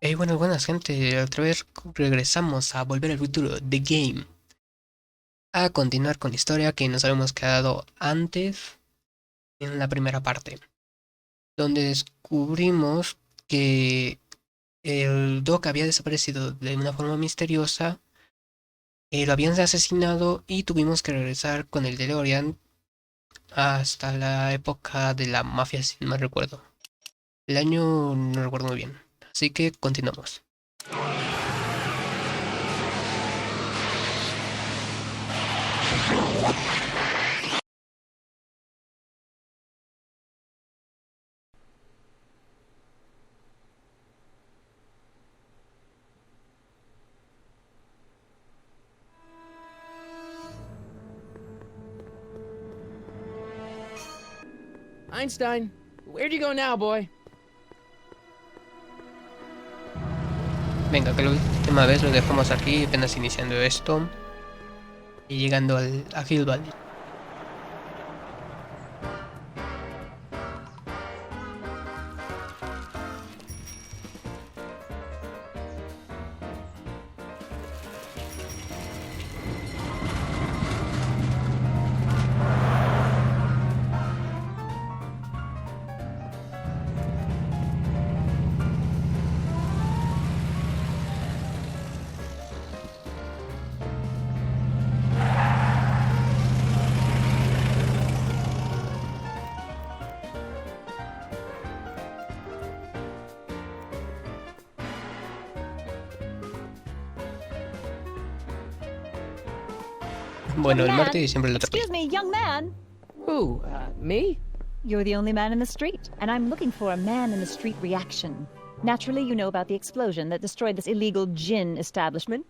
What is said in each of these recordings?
Hey, buenas gente, otra vez regresamos a Volver al Futuro, The Game, a continuar con la historia que nos habíamos quedado antes en la primera parte, donde descubrimos que el Doc había desaparecido de una forma misteriosa, lo habían asesinado y tuvimos que regresar con el DeLorean hasta la época de la mafia, si no me recuerdo. El año no recuerdo muy bien, así que continuamos. Einstein, where'd you go now, boy? Venga, que la última vez lo dejamos aquí, apenas iniciando esto y llegando a Hill Valley. Bueno, Young el man, martes y siempre lo atrapé. excuse me, young man. Who, me? You're the only man in the street, and I'm looking for a man in the street reaction. Naturally, you know about the explosion that destroyed this illegal gin establishment.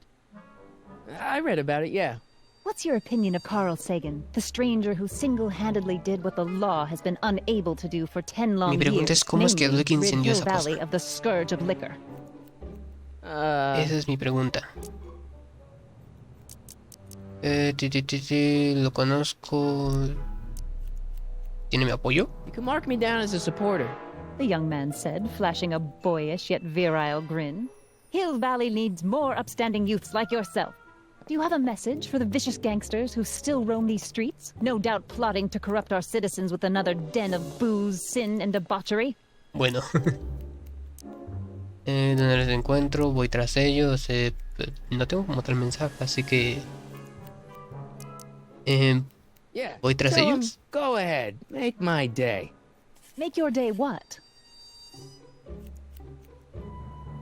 I read about it, yeah. What's your opinion of Carl Sagan, the stranger who single-handedly did what the law has been unable to do for 10 long Mi pregunta years, es cómo es que namely Duke rid incendió Hill esa Valley cosa. of the scourge of liquor? Esa es mi pregunta. Lo conozco. ¿Tiene mi apoyo? You can mark me down as a supporter. The young man said, flashing a boyish yet virile grin. Hill Valley needs more upstanding youths like yourself. Do you have a message for the vicious gangsters who still roam these streets, no doubt plotting to corrupt our citizens with another den of booze, sin, and debauchery? Bueno. Donde los encuentro, voy tras ellos. No tengo como tal mensaje, así que... Yeah, ¿voy tras tell 'em, ellos? go ahead, make my day. Make your day what?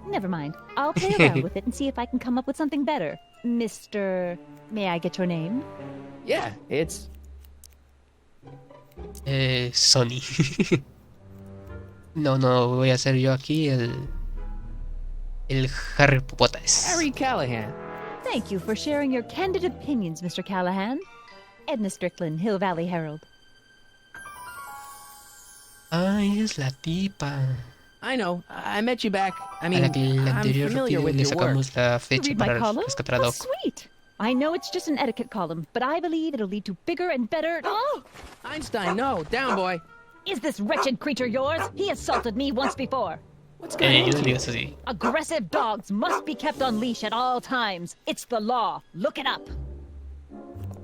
Never mind. I'll play around with it and see if I can come up with something better. Mr. May I get your name? Yeah, it's... Sony. No, voy a ser yo aquí el Harry Popotes. Harry Callahan. Thank you for sharing your candid opinions, Mr. Callahan. Edna Strickland, Hill Valley Herald. Ay, es la tipa. I know, I met you back. I A mean, la que el I'm anterior familiar with le your work. sacamos la You fecha read my para column? rescatar a Oh, Doc. sweet. I know it's just an etiquette column, but I believe it'll lead to bigger and better... Oh! Einstein, no, down, boy. Is this wretched creature yours? He assaulted me once before. What's going on No here? digas así. Aggressive dogs must be kept on leash at all times. It's the law. Look it up.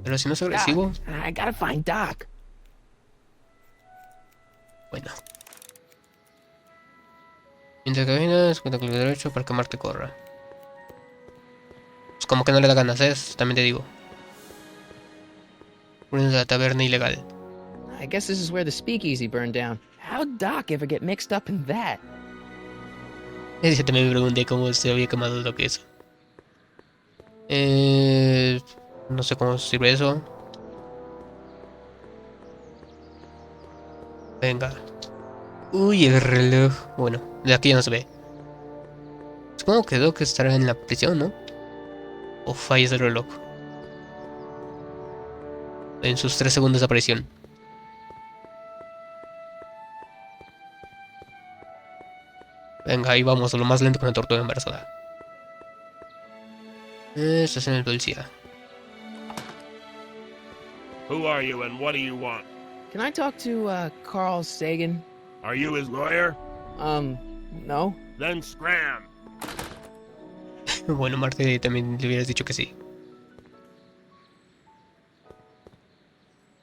Pero si no es Doc, agresivo, I gotta find Doc. bueno. Mientras caminas, cuenta con el derecho para que Marte corra. Pues como que no le da ganas, también te digo. Una de la taberna ilegal. I guess this is where the speakeasy burned down. How'd Doc ever get mixed up in that? Ese también me pregunté cómo se había quemado lo que eso. No sé cómo sirve eso. Venga. Uy, el reloj. Bueno, de aquí ya no se ve. Supongo que Doc estará en la prisión, ¿no? O fallas el reloj. En sus 3 segundos de aparición. Venga, ahí vamos, lo más lento con la tortuga embarazada. Estás en el policía. Who are you and what do you want? Can I talk to, Carl Sagan? Are you his lawyer? No. Then scram. Bueno, Marte también le hubieras dicho que sí.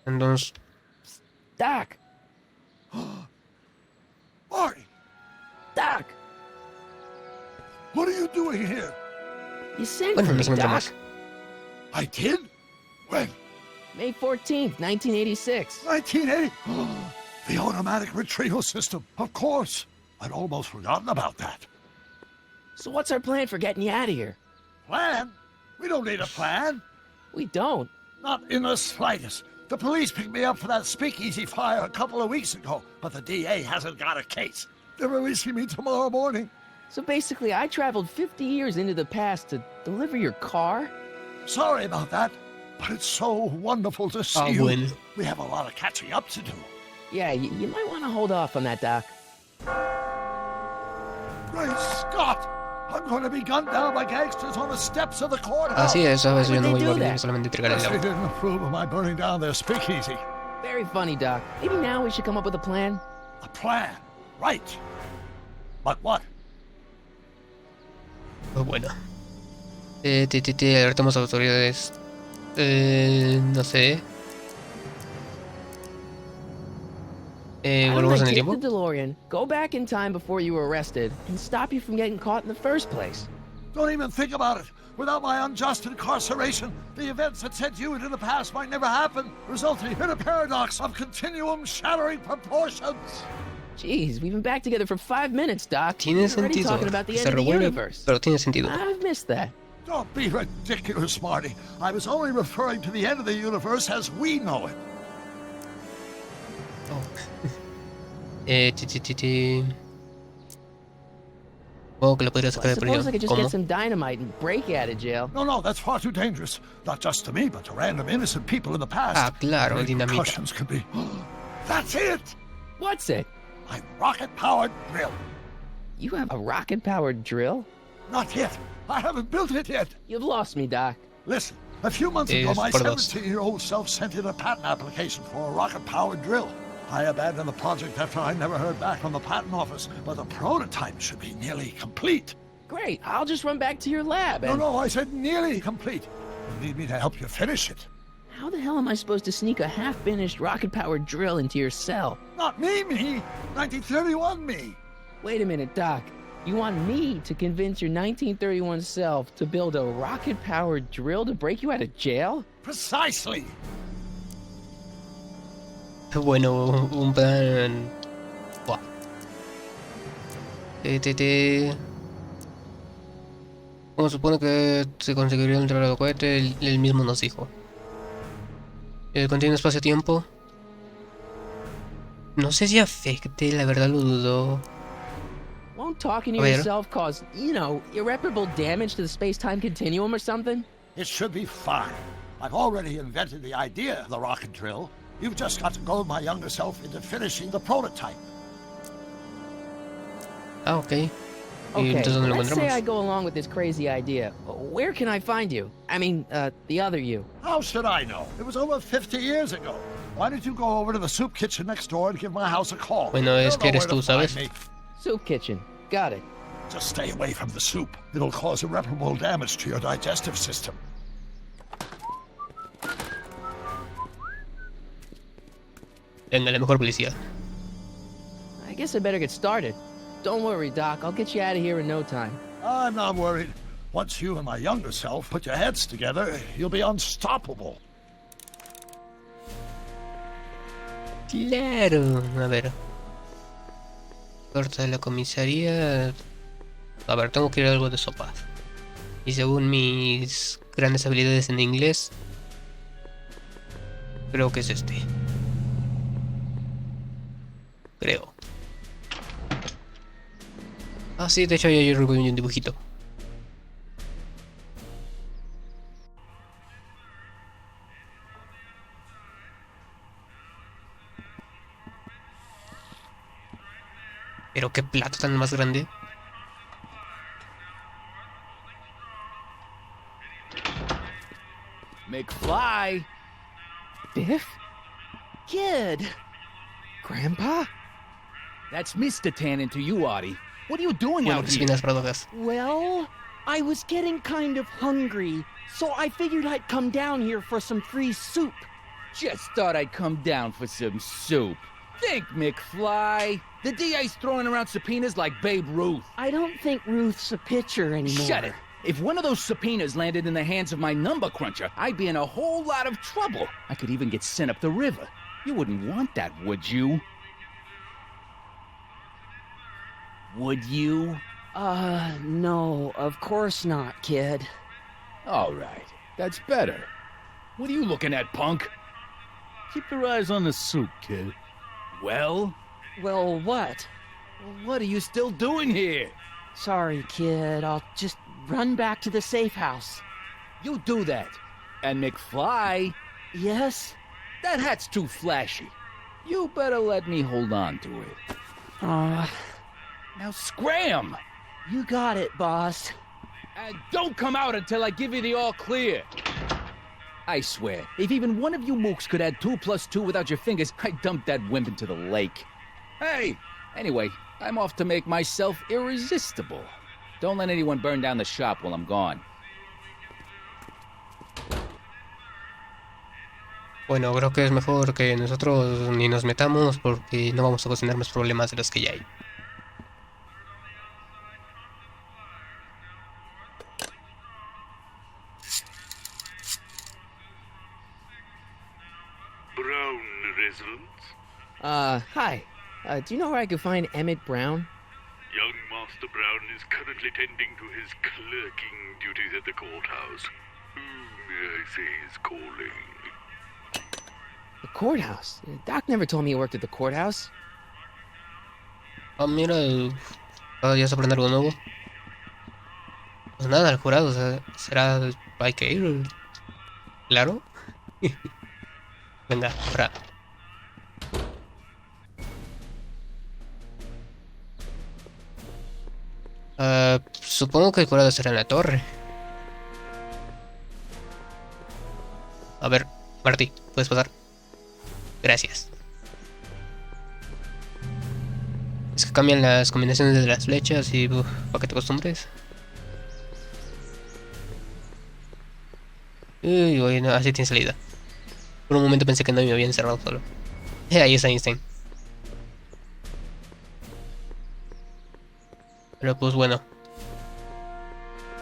Entonces, Doc! Marty, Doc! what are you doing here? You sent bueno, for me, nos Doc. encontramos. I did? When? May 14th, 1986. 1980? The automatic retrieval system, of course. I'd almost forgotten about that. So what's our plan for getting you out of here? Plan? We don't need a plan. We don't. Not in the slightest. The police picked me up for that speakeasy fire a couple of weeks ago, but the DA hasn't got a case. They're releasing me tomorrow morning. So basically, I traveled 50 years into the past to deliver your car? Sorry about that, but it's so wonderful to see you. Bueno. We have a lot of catching up to do. Yeah, you might want to hold off on that, Doc. Great Scott! I'm going to be gunned down by gangsters on the steps of the courthouse. Así es, sabes, Why yo would no they voy a do volver that? solamente entregar el Guess they auto. didn't approve of my burning down their speakeasy. Very funny, Doc. Maybe now we should come up with a plan? A plan, right? But what? Pues bueno. Alertamos a autoridades. No sé. Why don't Volvemos I en el take tiempo. the DeLorean, go back in time before you were arrested, and stop you from getting caught in the first place? Don't even think about it. Without my unjust incarceration, the events that sent you into the past might never happen, resulting in a paradox of continuum shattering proportions. Jeez, we've been back together for 5 minutes, Doc. Tiene We're already sentido. talking about the Se end of the revuelve, universe. pero tiene sentido. I've missed that. Don't be ridiculous, Marty. I was only referring to the end of the universe as we know it. Oh. Supongo que lo podría Well, sacar I de por suppose I could just ¿Cómo? get some dynamite and break you out of jail. No, that's far too dangerous. Not just to me, but to random innocent people in the past. Ah, claro, The dinamita. repercussions could be... That's it! What's it? My rocket-powered drill. You have a rocket-powered drill? Not yet. I haven't built it yet. You've lost me, Doc. Listen, a few months ago, Es my por dos. 17-year-old self sent in a patent application for a rocket-powered drill. I abandoned the project after I never heard back from the patent office, but the prototype should be nearly complete. Great, I'll just run back to your lab and... No, I said nearly complete. You need me to help you finish it. How the hell am I supposed to sneak a half-finished rocket-powered drill into your cell? Not me. 1931 me. Wait a minute, Doc. You want me to convince your 1931 self to build a rocket-powered drill to break you out of jail? Precisely. Bueno, un plan. Buah. Como supone que se conseguiría el del cohete, él mismo nos dijo. Contiene espacio-tiempo. No sé si afecte, la verdad lo dudo. Won't talking to A ver. yourself cause, irreparable damage to the space-time continuum or something? It should be fine. I've already invented the idea of the rocket drill. You've just got to goad my younger self into finishing the prototype. Ah, ok. Y Okay, entonces ¿dónde lo let's say I encontramos? go along with this crazy idea. Where can I find you? I mean, the other you. How should I know? It was over 50 years ago. Why don't you go over to the soup kitchen next door and give my house a call? Bueno, es You'll que know eres where tú, to find ¿sabes? me. Soup kitchen. Got it. Just stay away from the soup. It'll cause irreparable damage to your digestive system. Venga, la mejor policía. I guess I better get started. Don't worry, Doc. I'll get you out of here in no time. I'm not worried. Once you and my younger self put your heads together, you'll be unstoppable. Claro. A ver. Corta de la comisaría. A ver, tengo que ir a algo de sopa. Y según mis grandes habilidades en inglés, creo que es este. Creo. Ah, sí, de hecho yo recuerdo un dibujito. Pero qué plato tan más grande. McFly! Biff? Kid! Grandpa? That's Mr. Tannen to you, Artie. What are you doing Bueno, out que se here? vienen las paradojas. Well, I was getting kind of hungry, so I figured I'd come down here for some free soup. Just thought I'd come down for some soup. Think, McFly. The DA's throwing around subpoenas like Babe Ruth. I don't think Ruth's a pitcher anymore. Shut it. If one of those subpoenas landed in the hands of my number cruncher, I'd be in a whole lot of trouble. I could even get sent up the river. You wouldn't want that, would you? Would you? No, of course not, kid. All right, that's better. What are you looking at, punk? Keep your eyes on the soup, kid. Well, Well, what? what are you still doing here? Sorry, kid. I'll just run back to the safe house. You do that. And McFly, Yes? that hat's too flashy. You better let me hold on to it. Now scram! You got it, boss. And don't come out until I give you the all clear. I swear, if even one of you mooks could add 2 plus 2 without your fingers, I'd dump that wimp into the lake. Hey! Anyway, I'm off to make myself irresistible. Don't let anyone burn down the shop while I'm gone. Bueno, creo que es mejor que nosotros ni nos metamos porque no vamos a cocinar más problemas de los que ya hay. Brown residence. Hi. Do you know where I could find Emmett Brown? Young Master Brown is currently tending to his clerking duties at the courthouse. Who may I say is calling? The courthouse? Doc never told me he worked at the courthouse. Ah, mira, cada día se aprende algo nuevo. Pues nada, el jurado, o sea, será... hay que ir. Claro. Venga, para. Supongo que el jurado será en la torre. A ver, Marty, puedes pasar. Gracias. Es que cambian las combinaciones de las flechas y para que te acostumbres. Uy, uy, no, así tiene salida. Por un momento pensé que no me había encerrado solo. Ahí está Einstein. Pero pues bueno.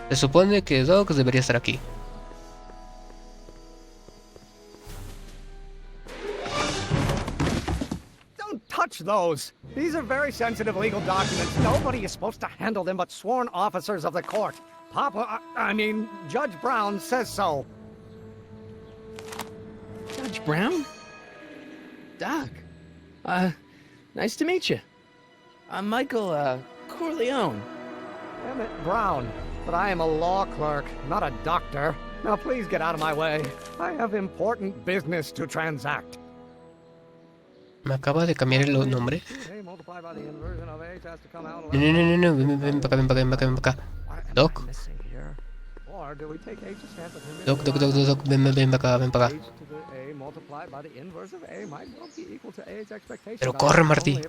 Se supone que Doc debería estar aquí. Don't touch those. These are very sensitive legal documents. Nobody is supposed to handle them but sworn officers of the court. Judge Brown says so. Judge Brown? Doc. Nice to meet you. I'm Michael, Corleone. Emmett Brown. But I am a law clerk, not a doctor. Now please get out of my way. I have important business to transact. Me acaba de cambiar el nombre. No, ven para acá, ven para acá. Doc. Doc, ven para acá. Pero corre, Marty.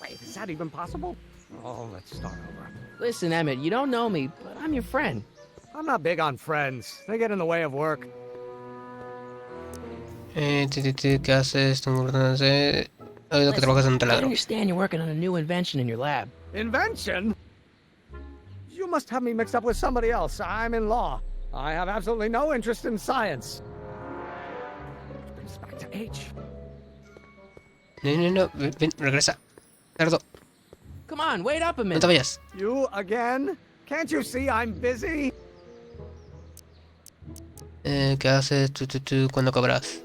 Wait, is that even possible? Oh, let's start over. Listen, Emmett, you don't know me, but I'm your friend. I'm not big on friends. They get in the way of work. ¿Qué haces? He oído que trabajas en un I taladro. understand you're working on a new invention in your lab. Invention? You must have me mixed up with somebody else. I'm in law. I have absolutely no interest in science. Which brings us back to H. No, ven, regresa. Cerdo, Come on, wait up a no minute. te vayas. You again? Can't you see I'm busy? ¿Qué haces tú cuando cobras?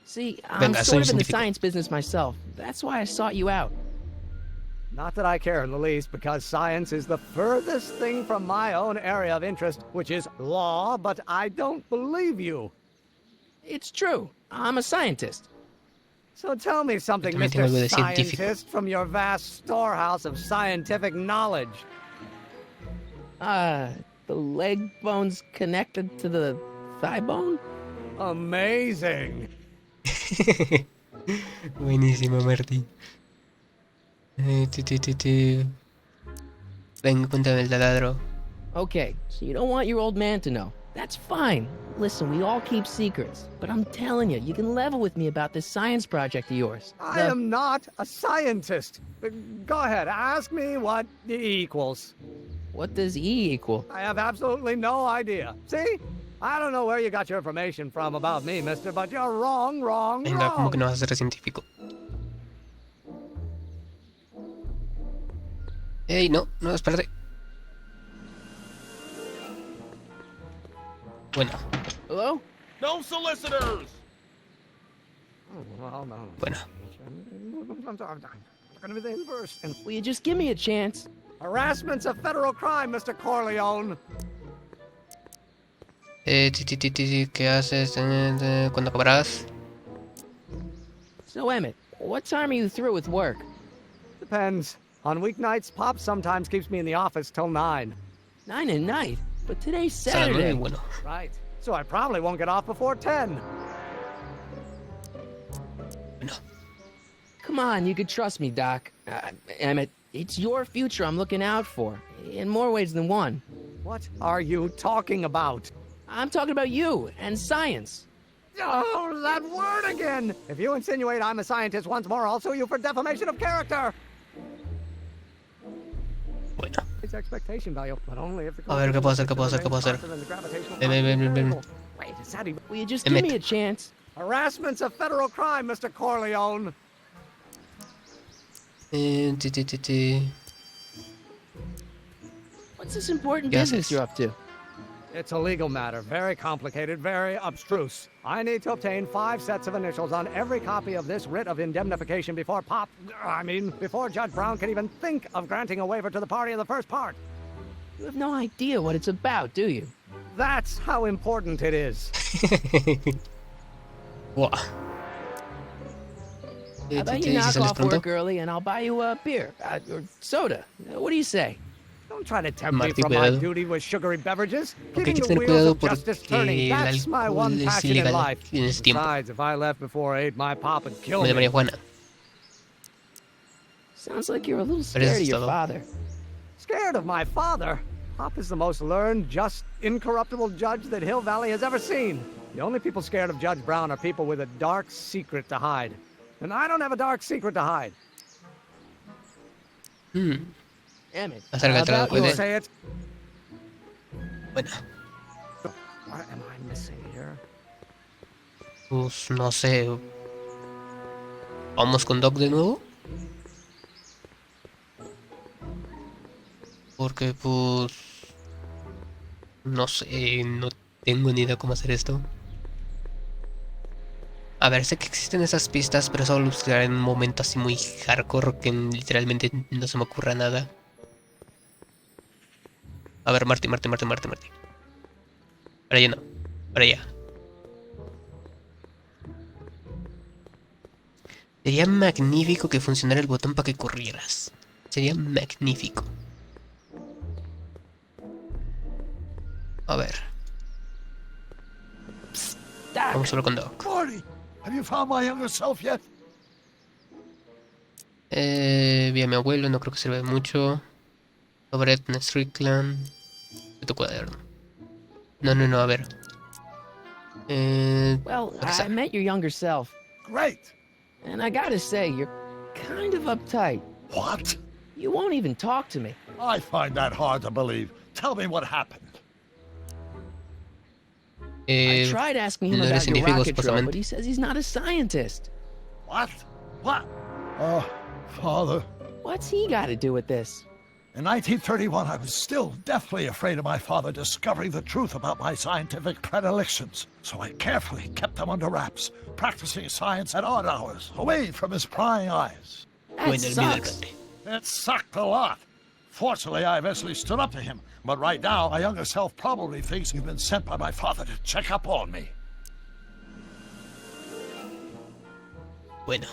See, I'm Venga, soy sort of in the científico. science business myself. That's why I sought you out. Not that I care in the least, because science is the furthest thing from my own area of interest, which is law, but I don't believe you. It's true. I'm a scientist. So tell me something, Yo también tengo algo Mr. de científico. Scientist, from your vast storehouse of scientific knowledge. The leg bone's connected to the thigh bone? Amazing. Buenísimo, Marty. Ven, cuéntame el taladro. Okay, so you don't want your old man to know. That's fine. Listen, we all keep secrets. But I'm telling you, you can level with me about this science project of yours. I am not a scientist. Go ahead, ask me what E equals. What does E equal? I have absolutely no idea. See? I don't know where you got your information from about me, mister, but you're wrong. Venga, como que no vas a ser científico. Ey, no, espérate. Bueno. Hello? No solicitors! Well, no. Bueno. Gonna be the inverse. And Will you just give me a chance? harassment's a federal crime, Mr. Corleone. ¿Qué haces? ¿Cuándo acabarás? So, Emmett, what time are you through with work? Depends. On weeknights, Pop sometimes keeps me in the office till 9. 9 at night? But today's Hasta las 9, Saturday. bueno. Right. So I probably won't get off before 10. Bueno. Come on, you could trust me, Doc. Emmett, it's your future I'm looking out for. In more ways than one. What are you talking about? I'm talking about you and science. Oh, that word again! If you insinuate I'm a scientist once more, I'll sue you for defamation of character! Bueno. It's expectation value, but only if the A ver, ¿qué puedo hacer? Ven. Wait, is that even... Will you just give me a chance? Harassment's a federal crime, Mr. Corleone. What's this important ¿Qué business haces? you're up to? It's a legal matter, very complicated, very abstruse. I need to obtain 5 sets of initials on every copy of this writ of indemnification before before Judge Brown can even think of granting a waiver to the party in the first part. You have no idea what it's about, do you? That's how important it is. Buah. How about you knock off work early and I'll buy you a beer or soda? What do you say? Don't try to tempt me Marty, from my cuidado. duty with sugary beverages. Ok, hay Keeping que the tener wheels cuidado of justice porque turning, el that's my one alcohol es passion in ilegal life. en este tiempo. Besides, if I left before 8, my pop would kill Como de me. María Juana. Sounds like you're a little Pero eso scared of es your todo. father. Scared of my father? Pop is the most learned, just, incorruptible judge that Hill Valley has ever seen. The only people scared of Judge Brown are people with a dark secret to hide. And I don't have a dark secret to hide. Emmett, Acércate, about You'll your... say it. Bueno. What am I missing here? Pues no sé. ¿Vamos con Doc de nuevo? Porque pues... No sé, no tengo ni idea cómo hacer esto. A ver, sé que existen esas pistas, pero solo lo usaré en un momento así muy hardcore que literalmente no se me ocurra nada. A ver, Marty. Para allá no. Para allá. Sería magnífico que funcionara el botón para que corrieras. Sería magnífico. A ver. Doc, Vamos a hablar con Doc. Marty, have you found my younger self yet? Vi a mi abuelo, no creo que sirva de mucho. Sobre Edna Strickland. De tu cuaderno. No, a ver. well, What's I that? met your younger self, Great. and I gotta say, you're kind of uptight. What? You won't even talk to me. I find that hard to believe. Tell me what happened. I tried asking him no eres about your científico, rocket drill, supuestamente. but he says he's not a scientist. What? What? Oh, Father. What's he got to do with this? In 1931, I was still deathly afraid of my father discovering the truth about my scientific predilections, so I carefully kept them under wraps, practicing science at odd hours, away from his prying eyes. That Bueno, el miedo al sucks. padre. It sucked a lot. Fortunately, I eventually stood up to him, but right now, my younger self probably thinks he's been sent by my father to check up on me. Bueno.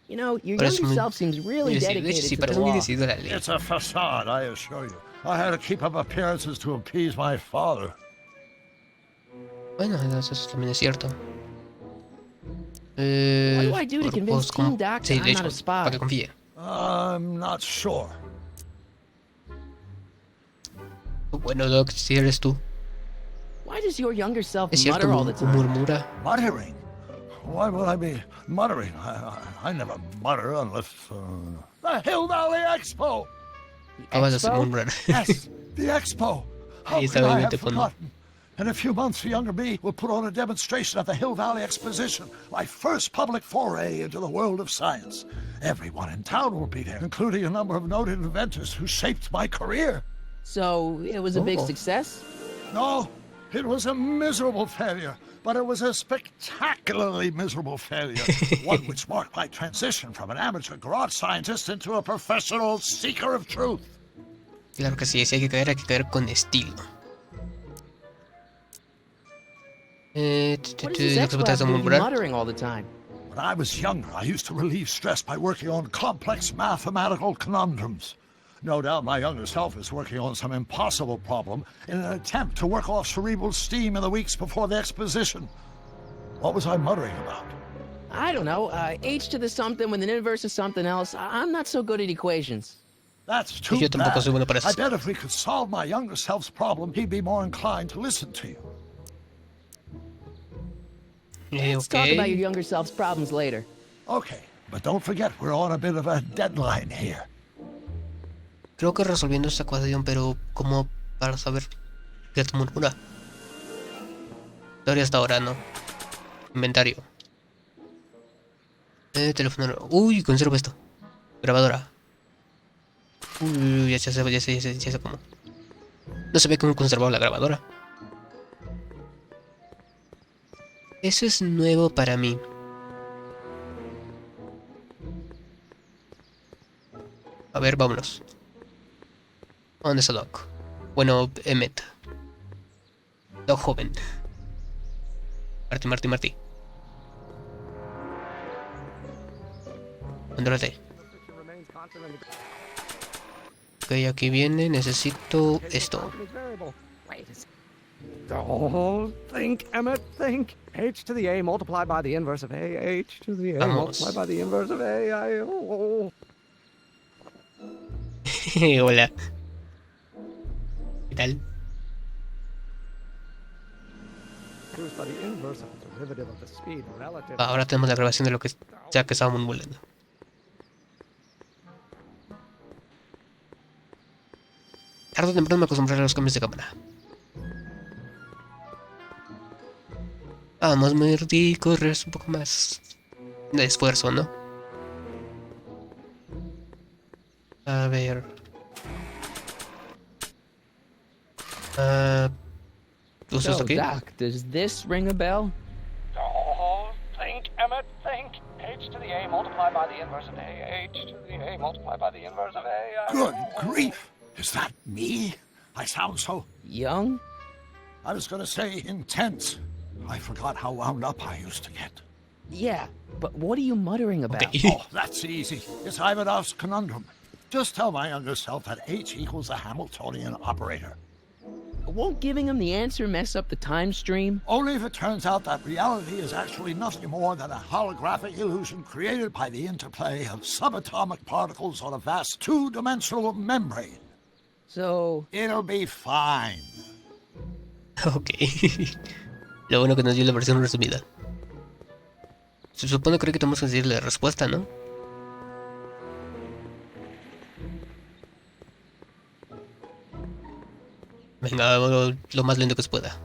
You know, your Parece younger muy- self seems really De hecho, dedicated sí, to parece the muy law. decidido a la ley. It's a facade, I assure you. I had to keep up appearances to appease my father. Bueno, eso también es cierto. What do I do to convince como... Teen Doc Sí, that de I'm hecho, not a para spy? que confíe. I'm not sure. Bueno, Doc, si eres tú. Why does your younger self Es cierto, mutter all the time? murmura. Muttering? Why would I be muttering? I never mutter unless... The Hill Valley Expo! Acabas de Expo? murmurar. Yes, the Expo! How Ahí could estaba I bien have de fondo. forgotten? In a few months, the younger me will put on a demonstration at the Hill Valley Exposition, my first public foray into the world of science. Everyone in town will be there, including a number of noted inventors who shaped my career. So, it was a big Oh. success? No, it was a miserable failure, but it was a spectacularly miserable failure. One which marked my transition from an amateur garage scientist into a professional seeker of truth. Claro que sí, si hay que caer con estilo. What does this Lo que expo se have to do with you murmurar. muttering all the time? When I was younger, I used to relieve stress by working on complex mathematical conundrums. No doubt my younger self is working on some impossible problem in an attempt to work off cerebral steam in the weeks before the exposition. What was I muttering about? I don't know. H to the something with an inverse of something else. I'm not so good at equations. That's too Yo tampoco bad. soy bueno para eso. I bet if we could solve my younger self's problem, he'd be more inclined to listen to you. Let's talk about your Ok. younger self's problems later. Okay, but don't forget we're on a bit of a deadline here. Creo que resolviendo esta ecuación, pero como para saber qué te murmura. Todavía hasta ahora, ¿no? Inventario. Teléfono. Uy, conservo esto. Grabadora. Uy, ya sé cómo. No se ve cómo conservaba la grabadora. Eso es nuevo para mí. A ver, vámonos. ¿Dónde está Doc? Bueno, Emmet. Doc joven. Marty. Contrólate. Ok, aquí viene. Necesito esto. Oh, think, Emmett, think. H to the A multiplied by the inverse of A. H to the A Vamos. multiplied by the inverse of A. Hola. ¿Qué tal? Produced by the inverse of the derivative of the speed relative. Ahora tenemos la grabación de lo que ya que estábamos volando. Tarde o temprano me acostumbraré a los cambios de cámara. Vamos, Marty, corres un poco más de esfuerzo, ¿no? A ver. ¿Uso esto So, aquí? Doc, does this ring a bell? Oh, think, Emmett, think. H to the A multiplied by the inverse of A. H to the A multiplied by the inverse of A. Good grief! Is that me? I sound so... Young? I was gonna say intense. I forgot how wound up I used to get. Yeah, but what are you muttering about? Ok. Oh, that's easy. It's Ivanov's conundrum. Just tell my younger self that H equals a Hamiltonian operator. Won't giving him the answer mess up the time stream? Only if it turns out that reality is actually nothing more than a holographic illusion created by the interplay of subatomic particles on a vast two-dimensional membrane. So, It'll be fine. Ok. Lo bueno que nos dio la versión resumida. Se supone creo que tenemos que decirle la respuesta, ¿no? Venga, lo más lento que se pueda.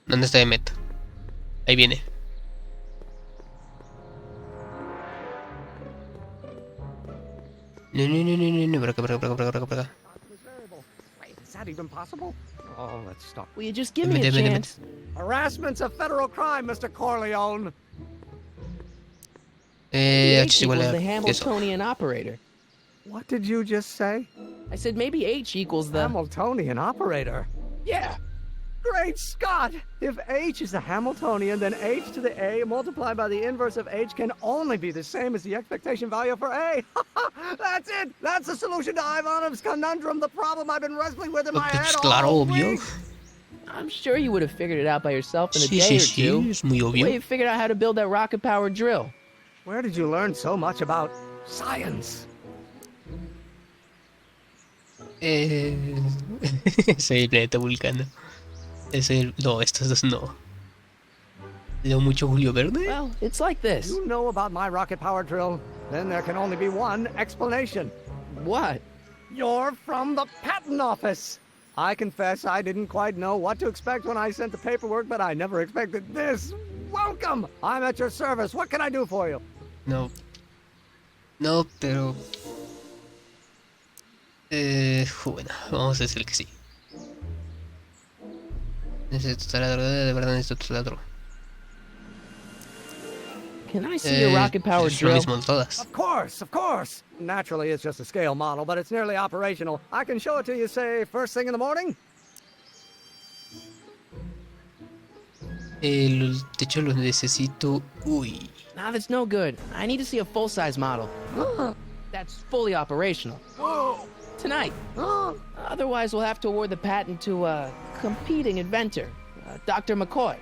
¿Dónde está Emmet? Ahí viene. No, por acá. Wait, is that even possible? Oh, let's stop. will you just give me a Emmett. chance? Harassment's a federal crime, Mr. Corleone. Maybe H H es igual equals a the eso. Hamiltonian operator. What did you just say? I said maybe H equals the... Hamiltonian operator. Yeah, Great Scott! If H is a Hamiltonian, then H to the A multiplied by the inverse of H can only be the same as the expectation value for A. That's it! That's the solution to Ivanov's conundrum, the problem I've been wrestling with in my head Pues all claro, obvio. week. I'm sure you would have figured it out by yourself in a Sí, day sí, or two. sí, es muy The way obvio. you figured out how to build that rocket-powered drill. Where did you learn so much about science? Soy el planeta vulcano. No, estos dos no. Leo mucho Julio Verne. Well, it's like this. You know about my rocket power drill? Then there can only be one explanation. What? You're from the patent office. I confess I didn't quite know what to expect when I sent the paperwork, but I never expected this. Welcome! I'm at your service. What can I do for you? No. No, pero... bueno, vamos a decir que sí. Necesito taladro, de verdad necesito taladro. Can I see your rocket-powered Es lo drill? mismo en todas. Of course. Naturally, it's just a scale model, but it's nearly operational. I can show it to you, say, first thing in the morning? El techo lo necesito... Uy. Nah, that's no good. I need to see a full-size model. That's fully operational. Tonight. Otherwise, we'll have to award the patent to a competing inventor, Dr. McCoy.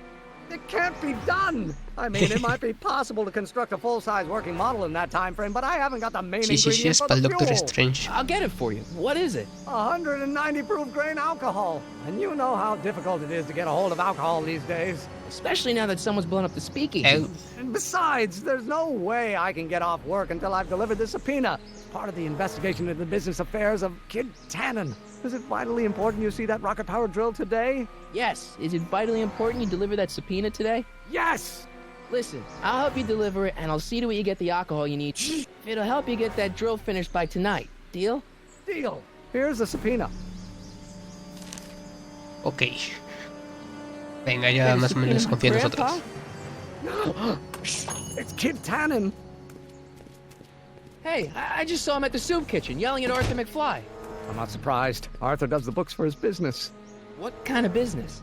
It can't be done! I mean, it might be possible to construct a full-size working model in that time frame, but I haven't got the main Sí, sí, sí, ingredient es for para el the Doctor fuel. Strange. I'll get it for you. What is it? 190 proof grain alcohol. And you know how difficult it is to get a hold of alcohol these days. Especially now that someone's blown up the speakeasy. Oh, And besides, there's no way I can get off work until I've delivered the subpoena. It's part of the investigation into the business affairs of Kid Tannen. Is it vitally important you see that rocket-powered drill today? Yes. Is it vitally important you deliver that subpoena today? Yes! Listen, I'll help you deliver it, and I'll see to it you get the alcohol you need. It'll help you get that drill finished by tonight. Deal? Deal. Here's the subpoena. ok. Venga, ya más o menos confía en nosotros. It's Kid Tannen. Hey, I just saw him at the soup kitchen yelling at Arthur McFly. I'm not surprised. Arthur does the books for his business. What kind of business?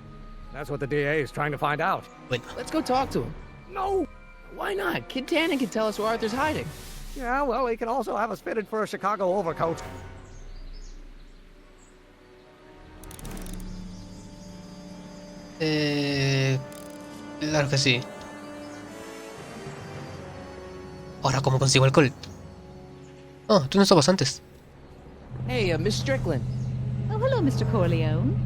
That's what the DA is trying to find out. Bueno, Let's go talk to him. No! Why not? Kid Tannen can tell us where Arthur's hiding. Yeah, well, he can also have us fitted for a Chicago overcoat. claro que sí. Ahora, ¿cómo consigo alcohol? Oh, tú no estabas antes. Hey, Miss Strickland. Oh, hello, Mr. Corleone.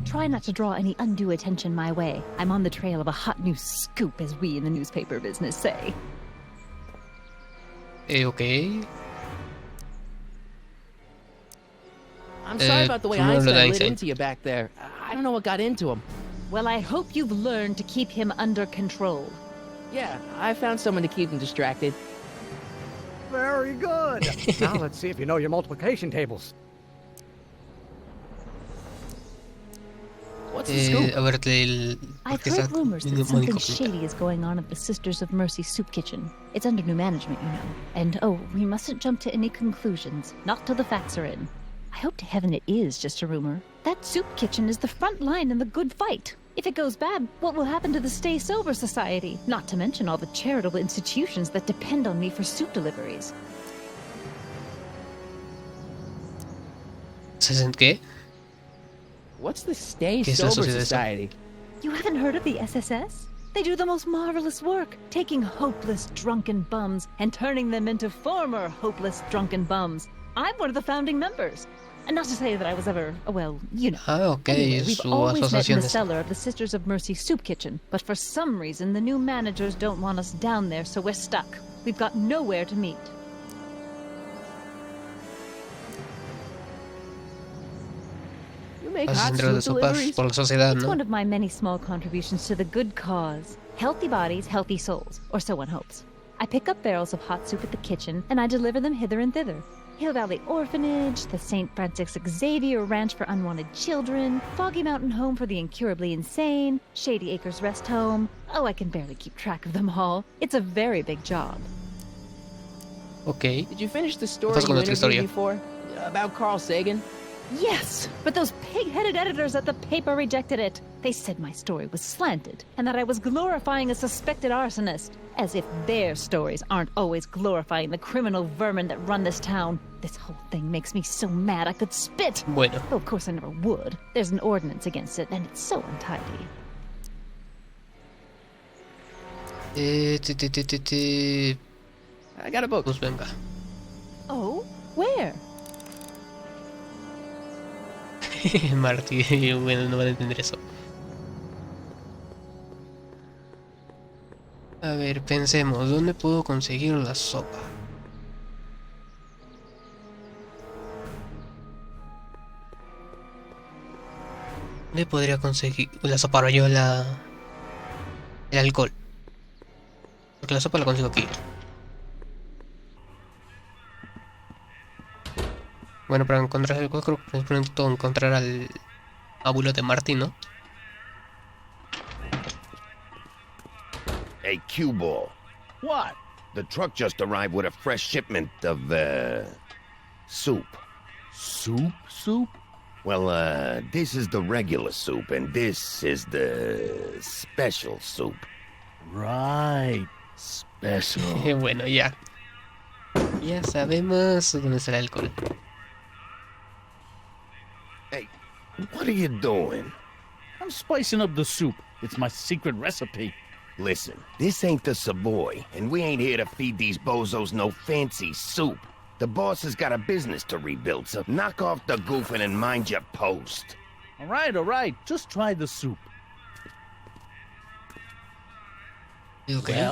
Try not to draw any undue attention my way. I'm on the trail of a hot new scoop, as we in the newspaper business say. Ok. I'm sorry about the way primero lo de Einstein lit Einstein. into you back there. I don't know what got into him. Well, I hope you've learned to keep him under control. Yeah, I found someone to keep him distracted. Very good. Now let's see if you know your multiplication tables. What's the scoop? A ver, el... I've porque heard está rumors that Mónico something Pinta. shady is going on at the Sisters of Mercy soup kitchen. It's under new management, you know. And oh, we mustn't jump to any conclusions. Not till the facts are in. I hope to heaven it is just a rumor. That soup kitchen is the front line in the good fight. If it goes bad, what will happen to the Stay Sober Society? Not to mention all the charitable institutions that depend on me for soup deliveries. ¿Qué? What's the Stay ¿Qué es la Sober sociedad esa? Society? You haven't heard of the SSS? They do the most marvelous work, taking hopeless drunken bums and turning them into former hopeless drunken bums. I'm one of the founding members. And not to say that I was ever, well, you know. Ah, ok, Anyway, es we've su always met in asociación. the cellar of the Sisters of Mercy soup kitchen, but for some reason the new managers don't want us down there, so we're stuck. We've got nowhere to meet. You make Vas a hot centro de soup sopas deliveries? por la sociedad, It's ¿no? one of my many small contributions to the good cause. Healthy bodies, healthy souls, or so one hopes. I pick up barrels of hot soup at the kitchen, and I deliver them hither and thither. Hill Valley Orphanage, the St. Francis Xavier Ranch for Unwanted Children, Foggy Mountain Home for the Incurably Insane, Shady Acres Rest Home. Oh, I can barely keep track of them all. It's a very big job. Ok. Did you finish the story pasa con you otra interviewed historia? me for? About Carl Sagan? Yes, but those pig-headed editors at the paper rejected it. They said my story was slanted, and that I was glorifying a suspected arsonist. As if their stories aren't always glorifying the criminal vermin that run this town. This whole thing makes me so mad I could spit. Bueno. Though of course I never would. There's an ordinance against it, and it's so untidy. I got a book. Pues venga. Oh? Where? Marty, bueno, no van a entender eso. A ver, pensemos, ¿dónde puedo conseguir la sopa? ¿Dónde podría conseguir la sopa? Ahora yo el alcohol. Porque la sopa la consigo aquí. Bueno, para encontrar el alcohol creo que necesito encontrar al abuelo de Marty, ¿no? Hey, cue ball. What? The truck just arrived with a fresh shipment of, soup. Soup? Soup? Well, this is the regular soup, and this is the special soup. Right. Special. Bueno, ya. Ya sabemos dónde está el alcohol. Hey, what are you doing? I'm spicing up the soup. It's my secret recipe. Listen, this ain't the Savoy, and we ain't here to feed these bozos no fancy soup. The boss has got a business to rebuild, so knock off the goofing and mind your post. All right. Just try the soup. Okay.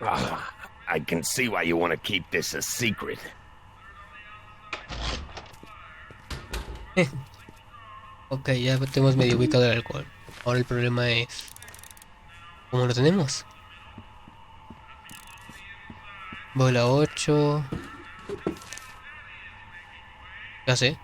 Well? I can see why you want to keep this a secret. Ok, ya tenemos medio ubicado el alcohol. Ahora el problema es... ¿cómo lo tenemos? Bola 8... Ya sé.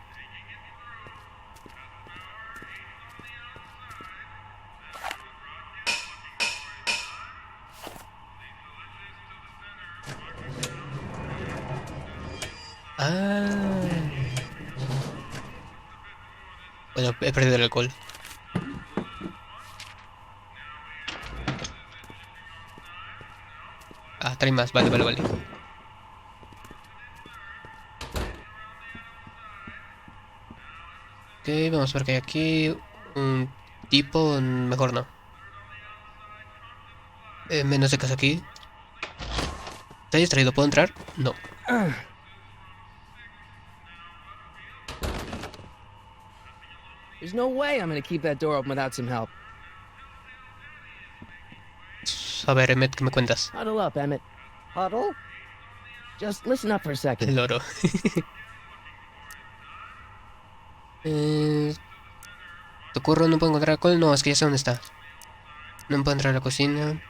Bueno, he perdido el alcohol. Trae más, vale. Ok, vamos a ver qué hay aquí. Un tipo, mejor no. Menos de casa aquí. ¿Está distraído? ¿Puedo entrar? No. There's no way I'm gonna keep that door open without some help. A ver, Emmet, ¿qué me cuentas? Huddle up, Emmett. Huddle? Just listen up for a El second. loro. ¿Te ocurre? ¿No puedo encontrar alcohol? No, es que ya sé dónde está. No puedo entrar a la cocina.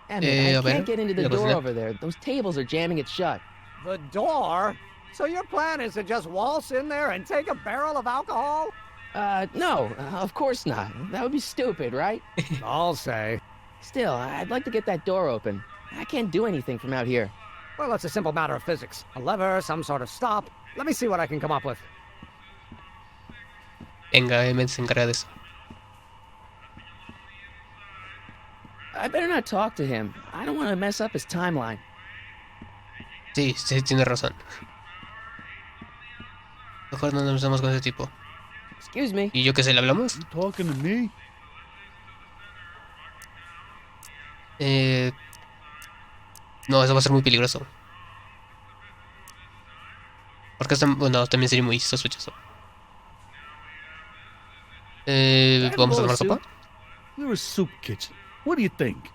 Emmett, a I ver, can't get into the la door cocina. over there. Those tables are jamming it shut. The door? So your plan is to just waltz in there and take a barrel of alcohol? No, of course not. That would be stupid, right? I'll say. Still, I'd like to get that door open. I can't do anything from out here. Well, it's a simple matter of physics. A lever, some sort of stop. Let me see what I can come up with. Venga, Emmet se encarga de eso. I better not talk to him. I don't want to mess up his timeline. Sí, tiene razón. Mejor no nos metamos con ese tipo. Excuse me. ¿Y yo qué sé, le hablamos? You talking to me? No, eso va a ser muy peligroso. Porque bueno, también sería muy sospechoso. ¿Vamos a tomar sopa? We're a soup kitchen. What do you think?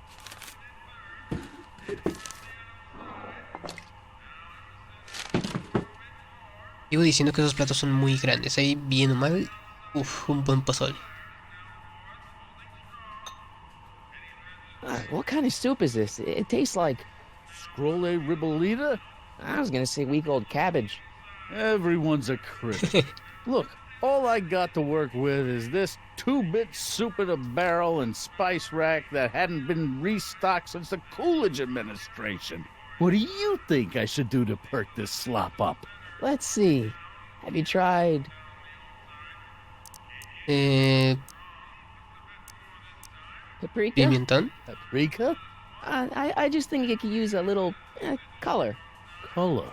Iba diciendo que esos platos son muy grandes. Ahí, bien o mal, un buen pozole. What kind of soup is this? It tastes like... Scrolle ribolita? I was gonna say week old cabbage. Everyone's a critic. Look, all I got to work with is this 2-bit soup in a barrel and spice rack that hadn't been restocked since the Coolidge administration. What do you think I should do to perk this slop up? Let's see. Have you tried? Paprika? Pimentón. Paprika? I just think you could use a little color. Color.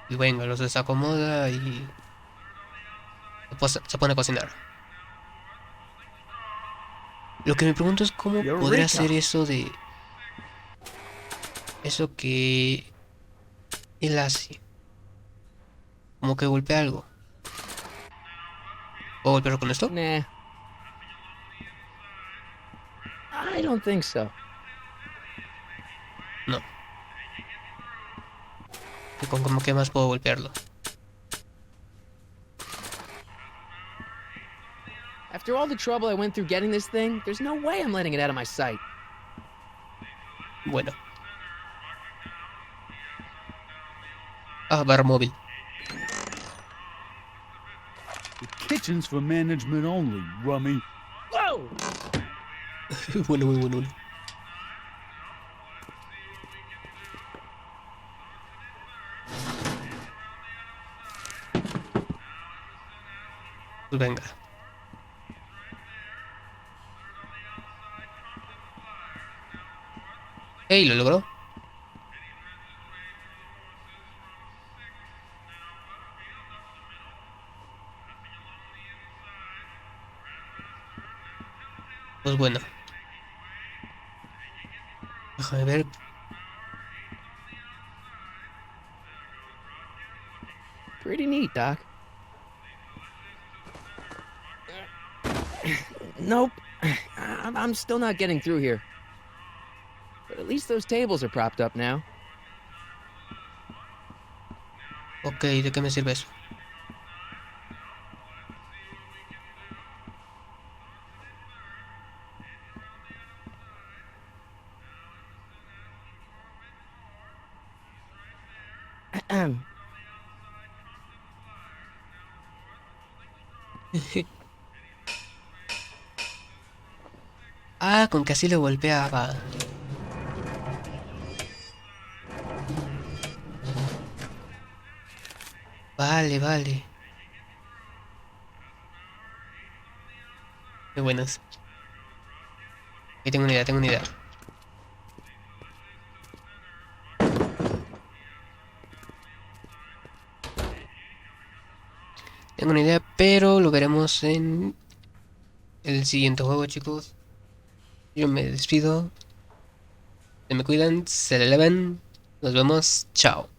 Y venga, los desacomoda y se pone a cocinar. Lo que me pregunto es cómo podrá hacer eso de... Eso que... él hace. Como que golpea algo. ¿Puedo golpearlo con esto? Nah. I don't think so. No. ¿Y con cómo que más puedo golpearlo? After all the trouble I went through getting this thing, there's no way I'm letting it out of my sight. Bueno. Ah, barra móvil. The kitchen's for management only, rummy. Whoa! Bueno, muy bueno. Pues venga. ¡Ey! ¿Lo logró? Pues bueno. Déjame ver. Pretty neat, Doc. Nope. I'm still not getting through here. But at least those tables are propped up now. Ok, ¿de qué me sirve eso? Ah, con que así lo golpeaba. Vale, vale. Qué buenas. Aquí tengo una idea, tengo una idea. Tengo una idea, pero lo veremos en el siguiente juego, chicos. Yo me despido. Se me cuidan, se le elevan. Nos vemos. Chao.